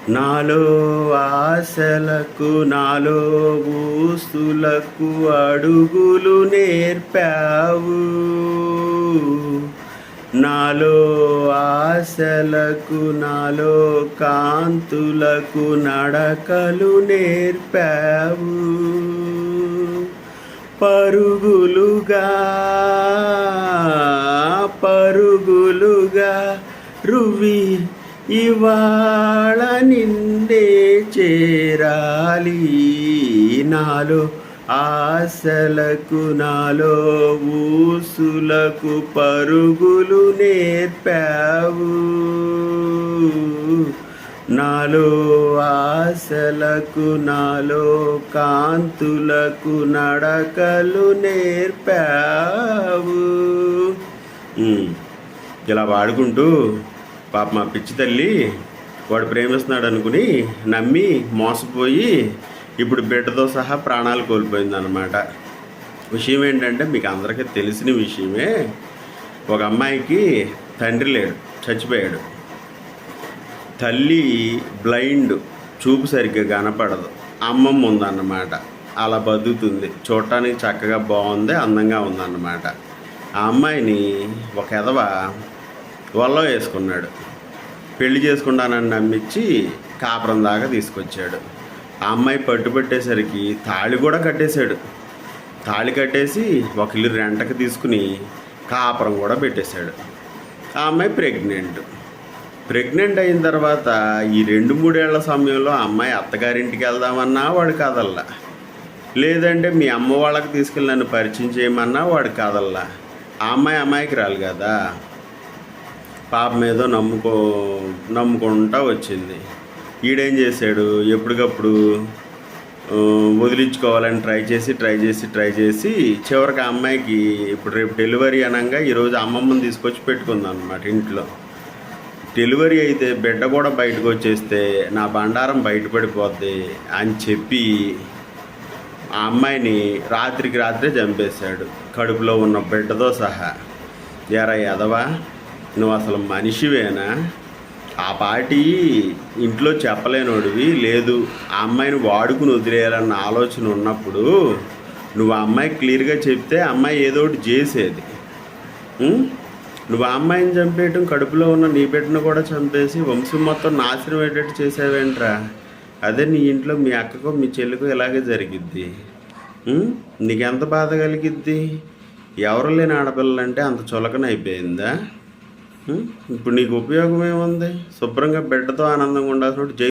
నాలో ఆశలకు నాలో ఊసులకు అడుగులు నేర్పావు. నాలో ఆశలకు నాలో కాంతులకు నడకలు నేర్పావు. పరుగులుగా పరుగులుగా రువి ఇవాళ నిండే చేరాలి. నాలో ఆశలకు నాలో ఊసులకు పరుగులు నేర్పావు. నాలో ఆశలకు నాలో కాంతులకు నడకలు నేర్పావు. ఇలా పాడుకుంటూ పాప మా పిచ్చి తల్లి వాడు ప్రేమిస్తున్నాడు అనుకుని నమ్మి మోసపోయి ఇప్పుడు బిడ్డతో సహా ప్రాణాలు కోల్పోయిందన్నమాట. విషయం ఏంటంటే మీకు అందరికీ తెలిసిన విషయమే. ఒక అమ్మాయికి తండ్రి లేడు, చచ్చిపోయాడు. తల్లి బ్లైండ్, చూపు సరిగ్గా కనపడదు. అమ్మమ్మ ఉందన్నమాట. అలా బతుకుతుంది. చూడటానికి చక్కగా బాగుంది, అందంగా ఉందన్నమాట. ఆ అమ్మాయిని ఒక ఎదవ వల్ల వేసుకున్నాడు. పెళ్లి చేసుకుంటానని నమ్మించి కాపురం దాకా తీసుకొచ్చాడు. ఆ అమ్మాయి పట్టుబట్టేసరికి తాళి కూడా కట్టేశాడు. తాళి కట్టేసి ఒక ఇల్లు రెంటకి తీసుకుని కాపురం కూడా పెట్టేశాడు. ఆ అమ్మాయి ప్రెగ్నెంట్ అయిన తర్వాత ఈ 2-3 ఏళ్ల సమయంలో ఆ అమ్మాయి అత్తగారింటికి వెళ్దామన్నా వాడు కాదల్లా, లేదంటే మీ అమ్మ వాళ్ళకి తీసుకెళ్ళి నన్ను పరిచయం చేయమన్నా వాడు కాదల్లా. ఆ అమ్మాయి అమాయకురాలు కదా, పాప మీద నమ్ముకుంటా వచ్చింది. ఈడేం చేశాడు, ఎప్పటికప్పుడు వదిలించుకోవాలని ట్రై చేసి చివరికి ఆ అమ్మాయికి ఇప్పుడు రేపు డెలివరీ అనగా ఈరోజు అమ్మమ్మని తీసుకొచ్చి పెట్టుకుంది అన్నమాట ఇంట్లో. డెలివరీ అయితే బిడ్డ కూడా బయటకు వచ్చేస్తే నా బండారం బయటపడిపోద్ది అని చెప్పి ఆ అమ్మాయిని రాత్రికి రాత్రే చంపేశాడు, కడుపులో ఉన్న బిడ్డతో సహా. ఎరా ఎదవా, నువ్వు అసలు మనిషివేనా? ఆ పాటి ఇంట్లో చెప్పలేనోడివి, లేదు ఆ అమ్మాయిని వాడుకుని వదిలేయాలన్న ఆలోచన ఉన్నప్పుడు నువ్వు ఆ అమ్మాయికి క్లియర్గా చెప్తే అమ్మాయి ఏదో ఒకటి చేసేది. నువ్వు ఆ అమ్మాయిని చంపేయటం, కడుపులో ఉన్న నీ బిడ్డను కూడా చంపేసి వంశం మొత్తం నాశనం అయ్యేటట్టు చేసావేంట్రా? అదే నీ ఇంట్లో మీ అక్కకో మీ చెల్లికో ఇలాగే జరిగిద్ది. నీకెంత బాధ కలిగిద్ది? ఎవరు లేని ఆడపిల్లలంటే అంత చులకన అయిపోయిందా? ఇప్పుడు నీకు ఉపయోగం ఏముంది? శుభ్రంగా బిడ్డతో ఆనందంగా ఉండాల్సిన